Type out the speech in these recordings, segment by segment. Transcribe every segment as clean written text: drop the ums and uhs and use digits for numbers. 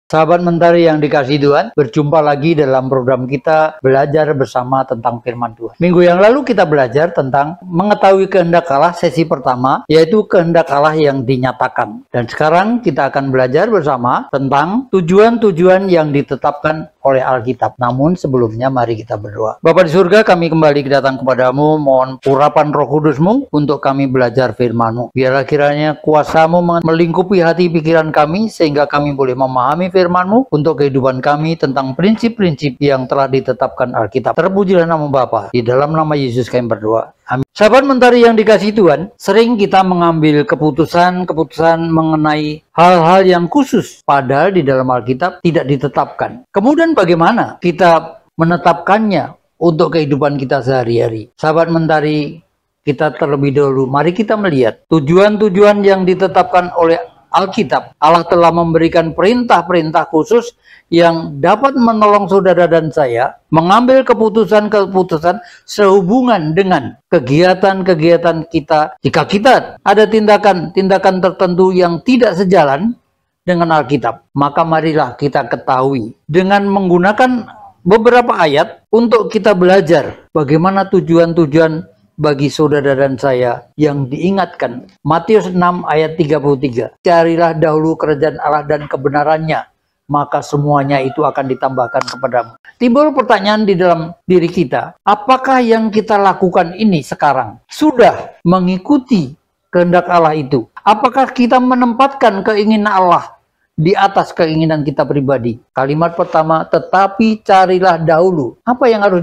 Sahabat Mentari yang dikasihi Tuhan, berjumpa lagi dalam program kita belajar bersama tentang firman Tuhan. Minggu yang lalu kita belajar tentang mengetahui kehendak Allah sesi pertama, yaitu kehendak Allah yang dinyatakan. Dan sekarang kita akan belajar bersama tentang tujuan-tujuan yang ditetapkan oleh Alkitab. Namun sebelumnya mari kita berdoa. Bapa di surga, kami kembali datang kepadamu, mohon urapan Roh Kudus-Mu untuk kami belajar firman-Mu. Biarlah kiranya kuasa-Mu melingkupi hati pikiran kami, sehingga kami boleh memahami firman-Mu untuk kehidupan kami tentang prinsip-prinsip yang telah ditetapkan Alkitab. Terpujilah nama Bapa, di dalam nama Yesus kami berdoa. Amin. Sahabat Mentari yang dikasihi Tuhan, sering kita mengambil keputusan mengenai hal-hal yang khusus, padahal di dalam Alkitab tidak ditetapkan. Kemudian bagaimana kita menetapkannya untuk kehidupan kita sehari-hari? Sahabat Mentari, kita terlebih dahulu, mari kita melihat tujuan-tujuan yang ditetapkan oleh Alkitab. Allah telah memberikan perintah-perintah khusus yang dapat menolong saudara dan saya mengambil keputusan-keputusan sehubungan dengan kegiatan-kegiatan kita. Jika kita ada tindakan-tindakan tertentu yang tidak sejalan dengan Alkitab, maka marilah kita ketahui dengan menggunakan beberapa ayat untuk kita belajar bagaimana tujuan-tujuan bagi saudara dan saya yang diingatkan. Matius 6 ayat 33. Carilah dahulu kerajaan Allah dan kebenarannya, maka semuanya itu akan ditambahkan kepadamu. Timbul pertanyaan di dalam diri kita, apakah yang kita lakukan ini sekarang sudah mengikuti kehendak Allah itu? Apakah kita menempatkan keinginan Allah di atas keinginan kita pribadi? Kalimat pertama, tetapi carilah dahulu. Apa yang harus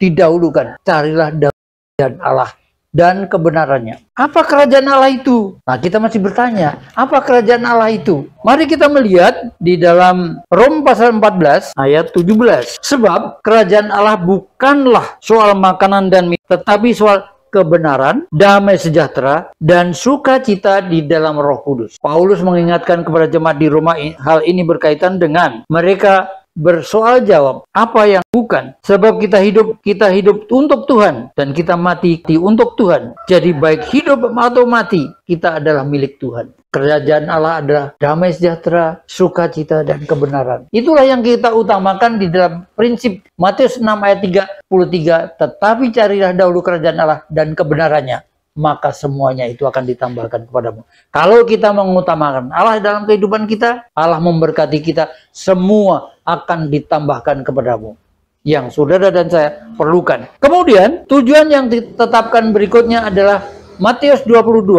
didahulukan? Carilah dahulu dan Allah dan kebenarannya. Apa kerajaan Allah itu? Nah, kita masih bertanya, apa kerajaan Allah itu? Mari kita melihat di dalam Rom pasal 14 ayat 17. Sebab kerajaan Allah bukanlah soal makanan dan minum, tetapi soal kebenaran, damai sejahtera, dan sukacita di dalam Roh Kudus. Paulus mengingatkan kepada jemaat di Roma, hal ini berkaitan dengan mereka bersoal jawab apa yang bukan. Sebab kita hidup untuk Tuhan dan kita mati untuk Tuhan. Jadi baik hidup atau mati, kita adalah milik Tuhan. Kerajaan Allah adalah damai sejahtera, sukacita, dan kebenaran. Itulah yang kita utamakan di dalam prinsip Matius 6 ayat 33. Tetapi carilah dahulu kerajaan Allah dan kebenarannya, maka semuanya itu akan ditambahkan kepadamu. Kalau kita mengutamakan Allah dalam kehidupan kita, Allah memberkati kita, semua akan ditambahkan kepadamu yang saudara dan saya perlukan. Kemudian tujuan yang ditetapkan berikutnya adalah Matius 22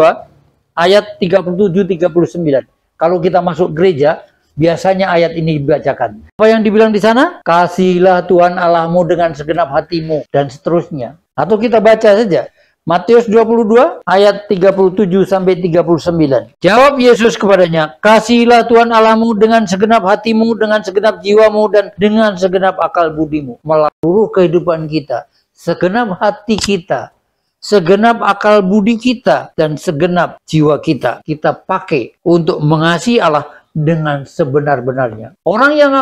ayat 37-39. Kalau kita masuk gereja, biasanya ayat ini dibacakan. Apa yang dibilang di sana? Kasihilah Tuhan Allahmu dengan segenap hatimu, dan seterusnya. Atau kita baca saja Matius 22 ayat 37-39. Jawab Yesus kepadanya, kasihilah Tuhan Allahmu dengan segenap hatimu, dengan segenap jiwamu, dan dengan segenap akal budimu. Melalui kehidupan kita, segenap hati kita, segenap akal budi kita, dan segenap jiwa kita, kita pakai untuk mengasihi Allah dengan sebenar-benarnya. Orang yang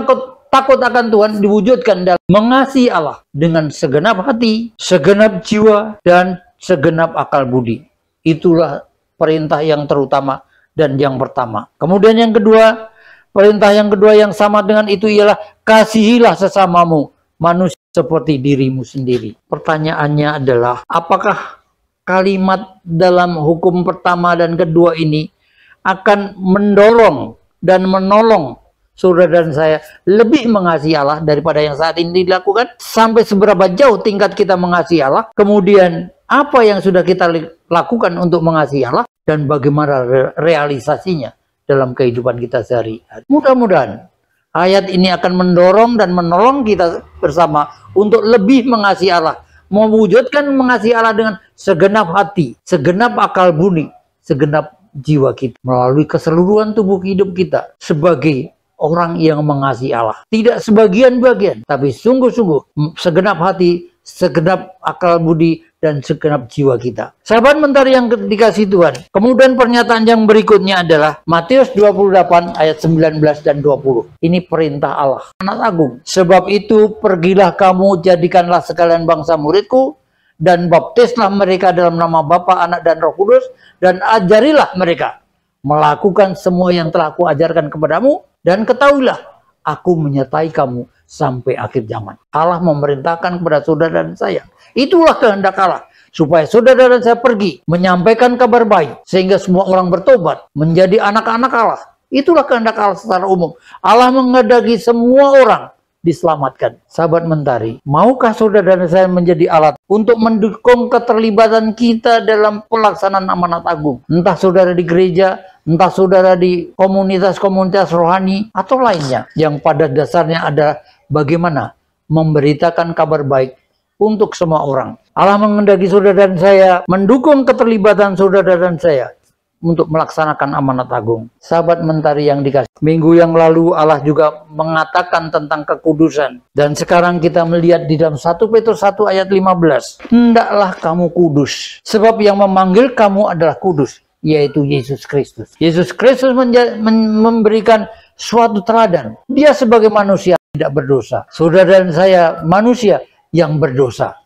takut akan Tuhan diwujudkan dalam mengasihi Allah dengan segenap hati, segenap jiwa, dan segenap akal budi. Itulah perintah yang terutama dan yang pertama. Kemudian yang kedua, perintah yang kedua yang sama dengan itu ialah kasihilah sesamamu manusia seperti dirimu sendiri. Pertanyaannya adalah, apakah kalimat dalam hukum pertama dan kedua ini akan mendorong dan menolong saudara dan saya lebih mengasihi Allah daripada yang saat ini dilakukan? Sampai seberapa jauh tingkat kita mengasihi Allah? Kemudian apa yang sudah kita lakukan untuk mengasihi Allah dan bagaimana realisasinya dalam kehidupan kita sehari-hari? Mudah-mudahan ayat ini akan mendorong dan menolong kita bersama untuk lebih mengasihi Allah, mewujudkan mengasihi Allah dengan segenap hati, segenap akal budi, segenap jiwa kita, melalui keseluruhan tubuh hidup kita sebagai orang yang mengasihi Allah. Tidak sebagian-bagian, tapi sungguh-sungguh segenap hati, segenap akal budi, dan segenap jiwa kita. Sahabat Mentari yang dikasihi Tuhan, kemudian pernyataan yang berikutnya adalah Matius 28 ayat 19 dan 20. Ini perintah Allah, sangat agung. Sebab itu pergilah kamu, jadikanlah sekalian bangsa muridku, dan baptislah mereka dalam nama Bapa, Anak, dan Roh Kudus, dan ajarilah mereka melakukan semua yang telah aku ajarkan kepadamu, dan ketahuilah aku menyertai kamu sampai akhir zaman. Allah memerintahkan kepada saudara dan saya. Itulah kehendak Allah, supaya saudara dan saya pergi menyampaikan kabar baik, sehingga semua orang bertobat menjadi anak-anak Allah. Itulah kehendak Allah secara umum. Allah menghendaki semua orang diselamatkan. Sahabat Mentari, maukah saudara dan saya menjadi alat untuk mendukung keterlibatan kita dalam pelaksanaan amanat agung? Entah saudara di gereja, entah saudara di komunitas-komunitas rohani, atau lainnya, yang pada dasarnya ada bagaimana memberitakan kabar baik untuk semua orang. Allah menghendaki saudara dan saya mendukung keterlibatan saudara dan saya untuk melaksanakan amanat agung. Sahabat Mentari yang dikasih, minggu yang lalu Allah juga mengatakan tentang kekudusan. Dan sekarang kita melihat di dalam 1 Petrus 1 ayat 15. Hendaklah kamu kudus, sebab yang memanggil kamu adalah kudus, yaitu Yesus Kristus. Yesus Kristus memberikan suatu teladan. Dia sebagai manusia tidak berdosa. Saudara dan saya manusia yang berdosa.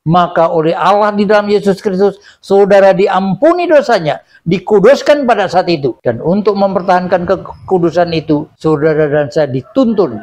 Maka oleh Allah di dalam Yesus Kristus, saudara diampuni dosanya, dikuduskan pada saat itu. Dan untuk mempertahankan kekudusan itu, saudara dan saya dituntun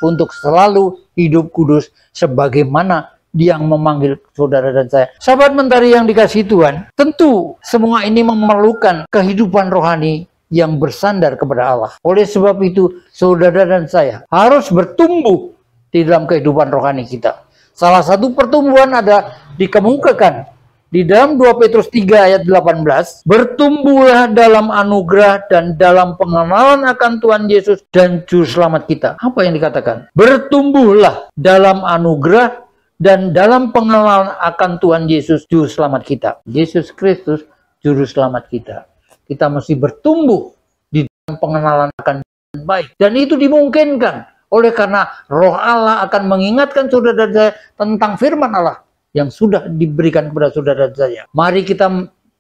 untuk selalu hidup kudus sebagaimana Dia yang memanggil saudara dan saya. Sahabat Mentari yang dikasihi Tuhan, tentu semua ini memerlukan kehidupan rohani yang bersandar kepada Allah. Oleh sebab itu, saudara dan saya harus bertumbuh di dalam kehidupan rohani kita. Salah satu pertumbuhan ada dikemukakan di dalam 2 Petrus 3 ayat 18. Bertumbuhlah dalam anugerah dan dalam pengenalan akan Tuhan Yesus dan Juru Selamat kita. Apa yang dikatakan? Bertumbuhlah dalam anugerah dan dalam pengenalan akan Tuhan Yesus, Juru Selamat kita. Yesus Kristus, Juru Selamat kita. Kita mesti bertumbuh di dalam pengenalan akan Tuhan baik. Dan itu dimungkinkan oleh karena Roh Allah akan mengingatkan saudara dan saya tentang firman Allah yang sudah diberikan kepada saudara dan saya. Mari kita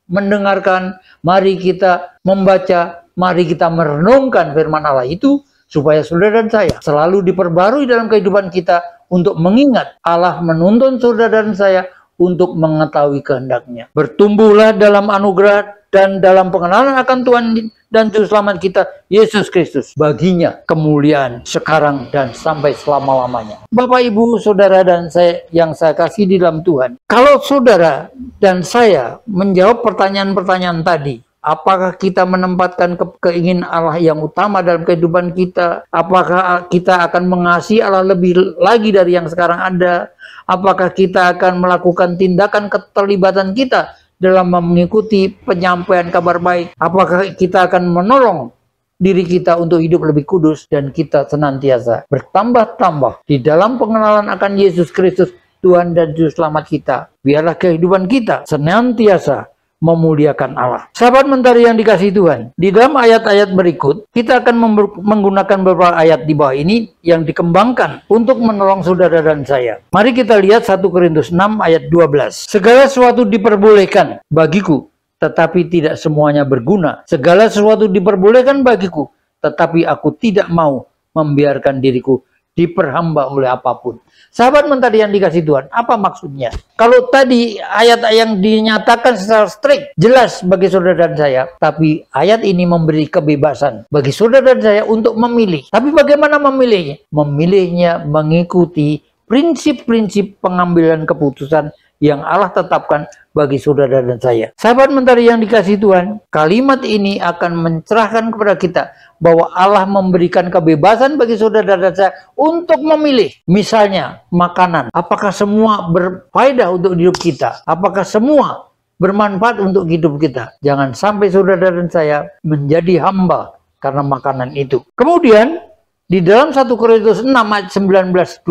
mendengarkan, mari kita membaca, mari kita merenungkan firman Allah itu, supaya saudara dan saya selalu diperbarui dalam kehidupan kita untuk mengingat Allah menuntun saudara dan saya untuk mengetahui kehendaknya. Bertumbuhlah dalam anugerah dan dalam pengenalan akan Tuhan dan Juru Selamat kita, Yesus Kristus. Baginya kemuliaan sekarang dan sampai selama-lamanya. Bapak, Ibu, Saudara dan saya yang saya kasih di dalam Tuhan, kalau saudara dan saya menjawab pertanyaan-pertanyaan tadi, apakah kita menempatkan keinginan Allah yang utama dalam kehidupan kita? Apakah kita akan mengasihi Allah lebih lagi dari yang sekarang ada? Apakah kita akan melakukan tindakan keterlibatan kita dalam mengikuti penyampaian kabar baik? Apakah kita akan menolong diri kita untuk hidup lebih kudus dan kita senantiasa bertambah-tambah di dalam pengenalan akan Yesus Kristus, Tuhan dan Juru Selamat kita? Biarlah kehidupan kita senantiasa memuliakan Allah. Sahabat Mentari yang dikasihi Tuhan, di dalam ayat-ayat berikut kita akan menggunakan beberapa ayat di bawah ini yang dikembangkan untuk menolong saudara dan saya. Mari kita lihat 1 Korintus 6 ayat 12. Segala sesuatu diperbolehkan bagiku, tetapi tidak semuanya berguna. Segala sesuatu diperbolehkan bagiku, tetapi aku tidak mau membiarkan diriku diperhamba oleh apapun. Sahabat Mentari yang dikasih Tuhan, apa maksudnya? Kalau tadi ayat yang dinyatakan secara strict, jelas bagi saudara dan saya, tapi ayat ini memberi kebebasan bagi saudara dan saya untuk memilih. Tapi bagaimana memilihnya? Memilihnya mengikuti prinsip-prinsip pengambilan keputusan yang Allah tetapkan bagi saudara dan saya. Sahabat Mentari yang dikasih Tuhan, kalimat ini akan mencerahkan kepada kita bahwa Allah memberikan kebebasan bagi saudara dan saya untuk memilih. Misalnya makanan, apakah semua berfaedah untuk hidup kita? Apakah semua bermanfaat untuk hidup kita? Jangan sampai saudara dan saya menjadi hamba karena makanan itu. Kemudian di dalam 1 Korintus 6 ayat 19-20,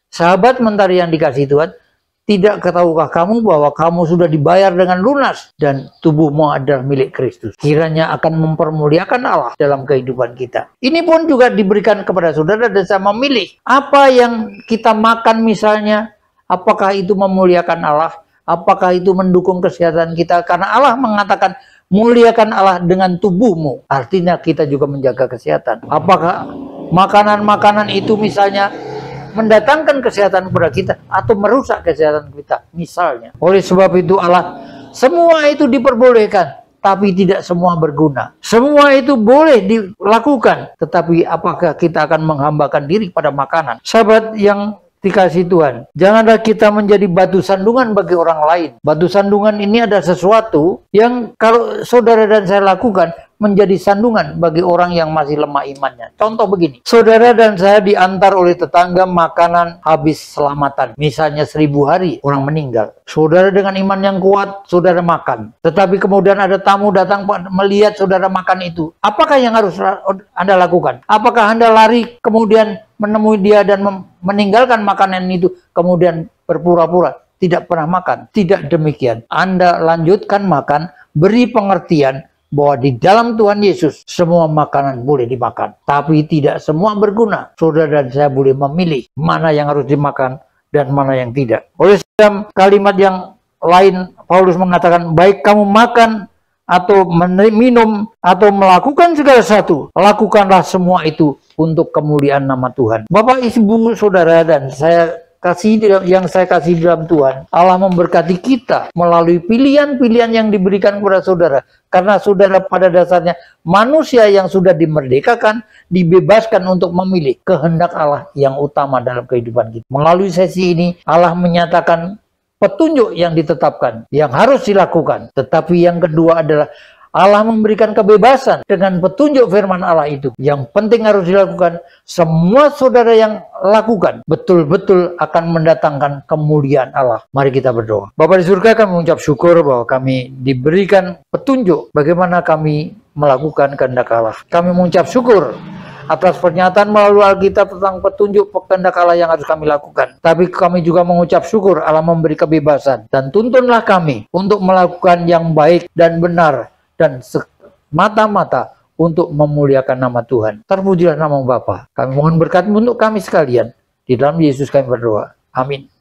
sahabat Mentari yang dikasih Tuhan, tidak ketahukah kamu bahwa kamu sudah dibayar dengan lunas dan tubuhmu adalah milik Kristus? Kiranya akan mempermuliakan Allah dalam kehidupan kita. Ini pun juga diberikan kepada saudara dan saya memilih apa yang kita makan misalnya. Apakah itu memuliakan Allah? Apakah itu mendukung kesehatan kita? Karena Allah mengatakan muliakan Allah dengan tubuhmu. Artinya kita juga menjaga kesehatan. Apakah makanan-makanan itu misalnya mendatangkan kesehatan kepada kita atau merusak kesehatan kita. Misalnya, oleh sebab itu Allah, semua itu diperbolehkan, tapi tidak semua berguna. Semua itu boleh dilakukan, tetapi apakah kita akan menghambakan diri pada makanan? Sahabat yang dikasih Tuhan, janganlah kita menjadi batu sandungan bagi orang lain. Batu sandungan ini ada sesuatu yang kalau saudara dan saya lakukan, menjadi sandungan bagi orang yang masih lemah imannya. Contoh begini, saudara dan saya diantar oleh tetangga makanan habis selamatan. Misalnya 1000 hari orang meninggal. Saudara dengan iman yang kuat, saudara makan. Tetapi kemudian ada tamu datang melihat saudara makan itu. Apakah yang harus Anda lakukan? Apakah Anda lari kemudian menemui dia dan meninggalkan makanan itu, kemudian berpura-pura tidak pernah makan? Tidak demikian. Anda lanjutkan makan, beri pengertian bahwa di dalam Tuhan Yesus semua makanan boleh dimakan, tapi tidak semua berguna. Saudara dan saya boleh memilih mana yang harus dimakan dan mana yang tidak. Oleh dalam kalimat yang lain, Paulus mengatakan, baik kamu makan atau minum atau melakukan segala sesuatu, lakukanlah semua itu untuk kemuliaan nama Tuhan. Bapak, Ibu, Saudara dan saya yang saya kasih dalam Tuhan, Allah memberkati kita melalui pilihan-pilihan yang diberikan kepada saudara. Karena saudara pada dasarnya manusia yang sudah dimerdekakan, dibebaskan untuk memilih kehendak Allah yang utama dalam kehidupan kita. Melalui sesi ini, Allah menyatakan petunjuk yang ditetapkan, yang harus dilakukan. Tetapi yang kedua adalah Allah memberikan kebebasan dengan petunjuk firman Allah itu. Yang penting harus dilakukan, semua saudara yang lakukan betul-betul akan mendatangkan kemuliaan Allah. Mari kita berdoa. Bapa di surga, kami mengucap syukur bahwa kami diberikan petunjuk bagaimana kami melakukan kehendak Allah. Kami mengucap syukur atas pernyataan melalui Alkitab tentang petunjuk kehendak Allah yang harus kami lakukan. Tapi kami juga mengucap syukur Allah memberi kebebasan. Dan tuntunlah kami untuk melakukan yang baik dan benar dan semata-mata untuk memuliakan nama Tuhan. Terpujilah nama Bapa. Kami mohon berkat untuk kami sekalian. Di dalam Yesus kami berdoa. Amin.